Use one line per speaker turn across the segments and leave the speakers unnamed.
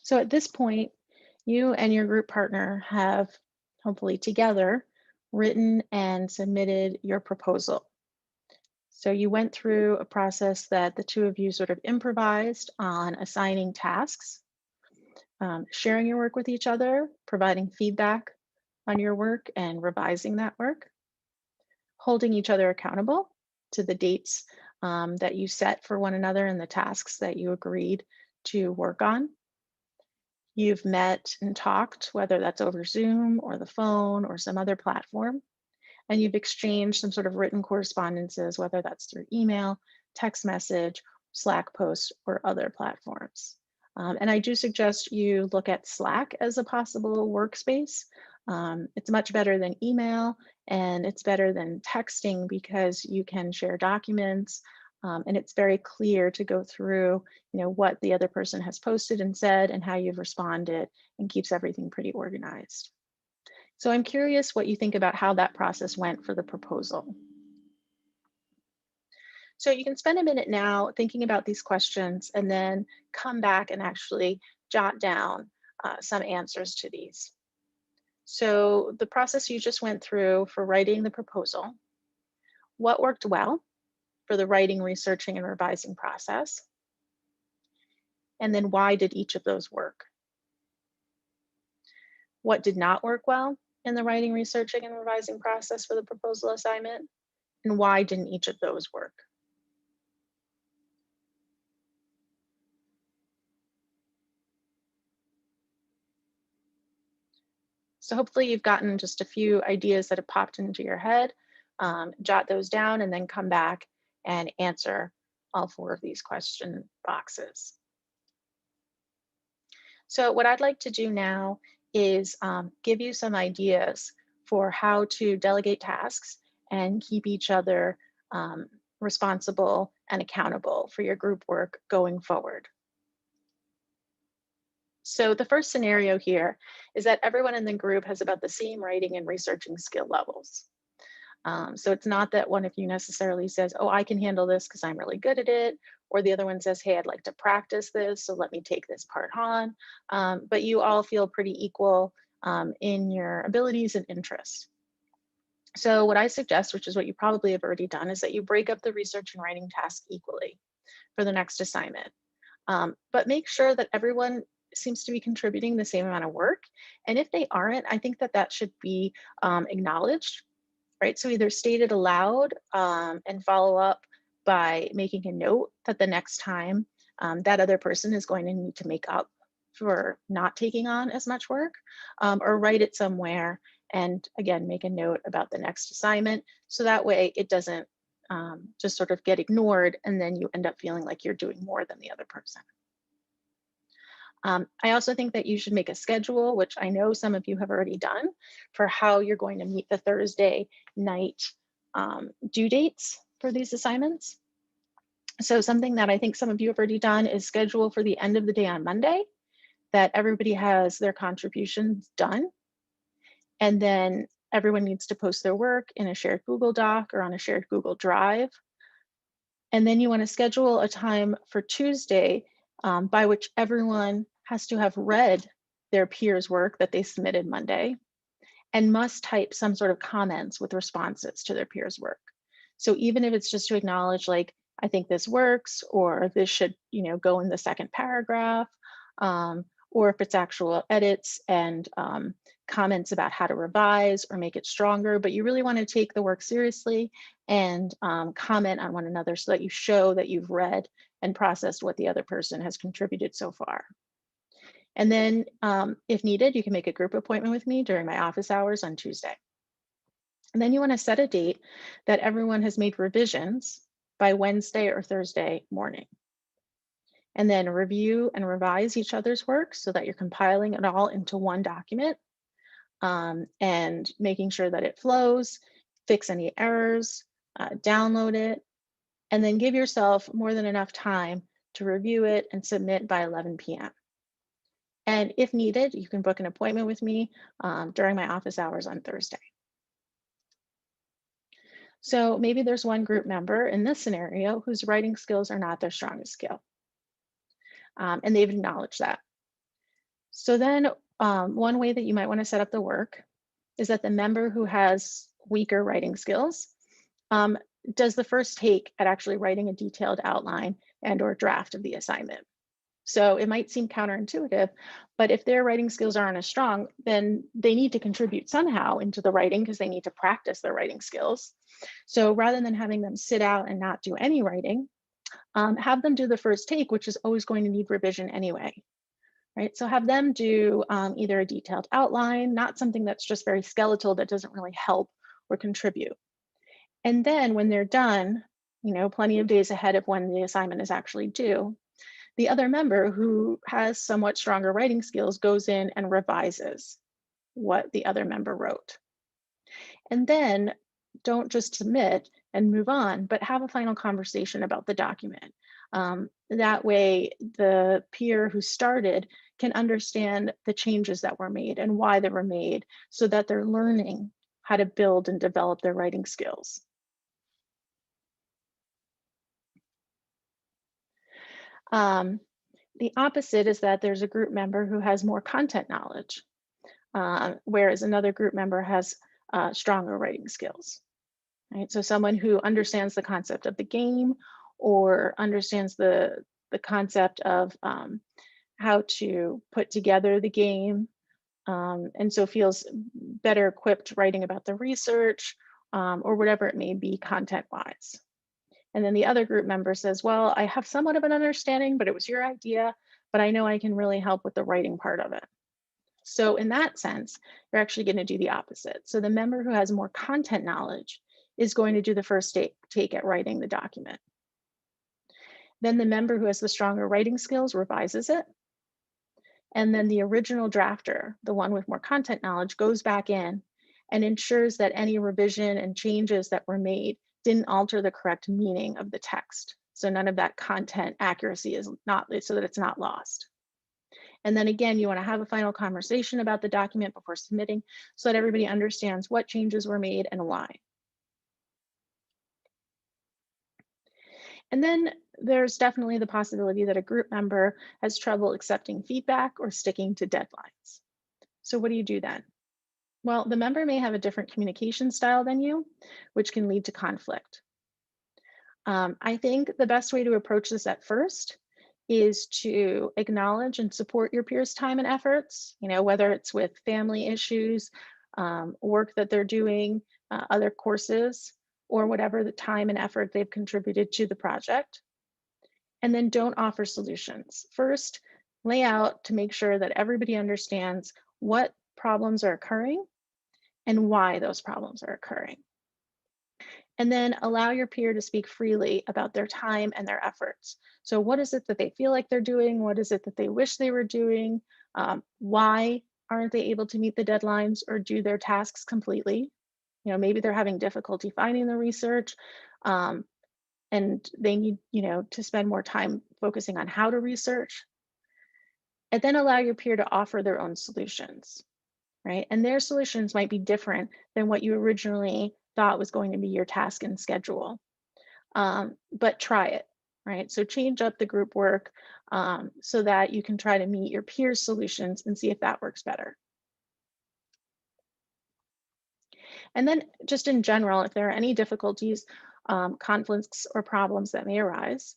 So at this point, you and your group partner have hopefully together written and submitted your proposal. So you went through a process that the two of you sort of improvised on assigning tasks, sharing your work with each other, providing feedback on your work and revising that work, holding each other accountable to the dates that you set for one another and the tasks that you agreed to work on. You've met and talked, whether that's over Zoom or the phone or some other platform, and you've exchanged some sort of written correspondences, whether that's through email, text message, Slack posts, or other platforms. And I do suggest you look at Slack as a possible workspace. It's much better than email and it's better than texting because you can share documents, and it's very clear to go through, what the other person has posted and said and how you've responded, and keeps everything pretty organized. So I'm curious what you think about how that process went for the proposal. So you can spend a minute now thinking about these questions and then come back and actually jot down some answers to these. So the process you just went through for writing the proposal, what worked well for the writing, researching, and revising process? And then why did each of those work? What did not work well in the writing, researching, and revising process for the proposal assignment? And why didn't each of those work? So hopefully you've gotten just a few ideas that have popped into your head. Jot those down and then come back and answer all four of these question boxes. So what I'd like to do now is give you some ideas for how to delegate tasks and keep each other responsible and accountable for your group work going forward. So the first scenario here is that everyone in the group has about the same writing and researching skill levels. So it's not that one of you necessarily says, oh, I can handle this because I'm really good at it. Or the other one says, hey, I'd like to practice this, so let me take this part on. But you all feel pretty equal in your abilities and interests. So what I suggest, which is what you probably have already done, is that you break up the research and writing task equally for the next assignment. But make sure that everyone seems to be contributing the same amount of work. And if they aren't, I think that that should be acknowledged, right? So either state it aloud and follow up by making a note that the next time that other person is going to need to make up for not taking on as much work, or write it somewhere and again, make a note about the next assignment. So that way it doesn't just sort of get ignored and then you end up feeling like you're doing more than the other person. I also think that you should make a schedule, which I know some of you have already done, for how you're going to meet the Thursday night due dates for these assignments. So something that I think some of you have already done is schedule for the end of the day on Monday that everybody has their contributions done. And then everyone needs to post their work in a shared Google Doc or on a shared Google Drive. And then you want to schedule a time for Tuesday by which everyone has to have read their peers' work that they submitted Monday and must type some sort of comments with responses to their peers' work. So even if it's just to acknowledge, like, I think this works, or this should, go in the second paragraph, or if it's actual edits and comments about how to revise or make it stronger, but you really want to take the work seriously and comment on one another so that you show that you've read and processed what the other person has contributed so far. And then if needed, you can make a group appointment with me during my office hours on Tuesday. And then you want to set a date that everyone has made revisions by Wednesday or Thursday morning. And then review and revise each other's work so that you're compiling it all into one document and making sure that it flows, fix any errors, download it, and then give yourself more than enough time to review it and submit by 11 p.m. And if needed, you can book an appointment with me during my office hours on Thursday. So maybe there's one group member in this scenario whose writing skills are not their strongest skill. And they've acknowledged that. So then one way that you might want to set up the work is that the member who has weaker writing skills um, does the first take at actually writing a detailed outline and or draft of the assignment. So it might seem counterintuitive, but if their writing skills aren't as strong, then they need to contribute somehow into the writing because they need to practice their writing skills. So rather than having them sit out and not do any writing, have them do the first take, which is always going to need revision anyway, right? So have them do either a detailed outline, not something that's just very skeletal that doesn't really help or contribute. And then when they're done, plenty of days ahead of when the assignment is actually due, the other member who has somewhat stronger writing skills goes in and revises what the other member wrote. And then don't just submit and move on, but have a final conversation about the document. That way, the peer who started can understand the changes that were made and why they were made so that they're learning how to build and develop their writing skills. Um, the opposite is that there's a group member who has more content knowledge, whereas another group member has stronger writing skills. Right? So someone who understands the concept of the game or understands the concept of how to put together the game, and so feels better equipped writing about the research or whatever it may be content-wise. And then the other group member says, well, I have somewhat of an understanding, but it was your idea, but I know I can really help with the writing part of it. So in that sense, you're actually going to do the opposite. So the member who has more content knowledge is going to do the first take at writing the document. Then the member who has the stronger writing skills revises it. And then the original drafter, the one with more content knowledge, goes back in and ensures that any revision and changes that were made didn't alter the correct meaning of the text. So none of that content accuracy is not, so that it's not lost. And then again, you want to have a final conversation about the document before submitting so that everybody understands what changes were made and why. And then there's definitely the possibility that a group member has trouble accepting feedback or sticking to deadlines. So what do you do then? Well, the member may have a different communication style than you, which can lead to conflict. I think the best way to approach this at first is to acknowledge and support your peers' time and efforts, whether it's with family issues, work that they're doing, other courses, or whatever the time and effort they've contributed to the project. And then don't offer solutions. First, lay out to make sure that everybody understands what problems are occurring and why those problems are occurring. And then allow your peer to speak freely about their time and their efforts. So what is it that they feel like they're doing? What is it that they wish they were doing? Why aren't they able to meet the deadlines or do their tasks completely? Maybe they're having difficulty finding the research and they need, to spend more time focusing on how to research. And then allow your peer to offer their own solutions, right? And their solutions might be different than what you originally thought was going to be your task and schedule. But try it, right? So change up the group work so that you can try to meet your peers' solutions and see if that works better. And then just in general, if there are any difficulties, conflicts, or problems that may arise,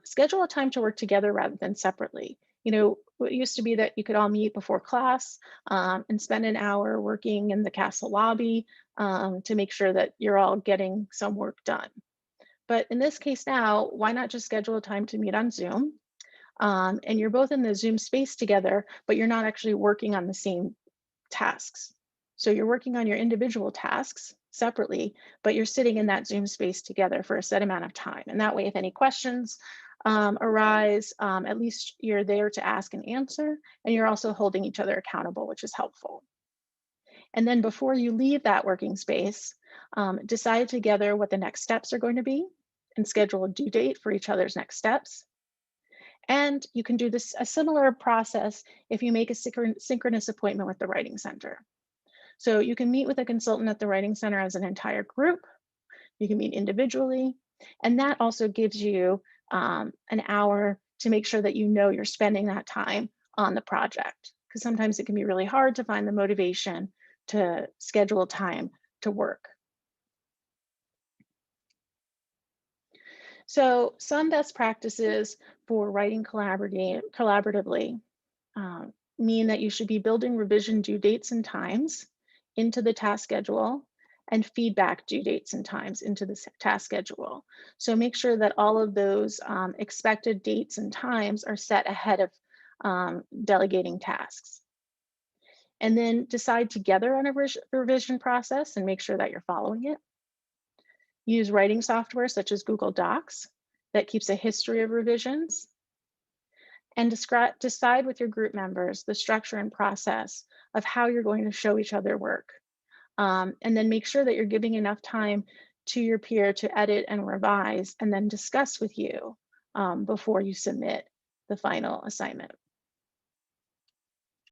schedule a time to work together rather than separately. It used to be that you could all meet before class and spend an hour working in the castle lobby to make sure that you're all getting some work done. But in this case now, why not just schedule a time to meet on Zoom? And you're both in the Zoom space together, but you're not actually working on the same tasks. So you're working on your individual tasks separately, but you're sitting in that Zoom space together for a set amount of time. And that way, if any questions arise, at least you're there to ask and answer, and you're also holding each other accountable, which is helpful. And then before you leave that working space, decide together what the next steps are going to be and schedule a due date for each other's next steps. And you can do a similar process if you make a synchronous appointment with the Writing Center. So you can meet with a consultant at the Writing Center as an entire group. You can meet individually. And that also gives you an hour to make sure that you're spending that time on the project. because sometimes it can be really hard to find the motivation to schedule time to work. So some best practices for writing collaboratively mean that you should be building revision due dates and times into the task schedule and feedback due dates and times into the task schedule. So make sure that all of those expected dates and times are set ahead of delegating tasks. And then decide together on a revision process and make sure that you're following it. Use writing software such as Google Docs that keeps a history of revisions, and decide with your group members the structure and process of how you're going to show each other work. And then make sure that you're giving enough time to your peer to edit and revise and then discuss with you before you submit the final assignment.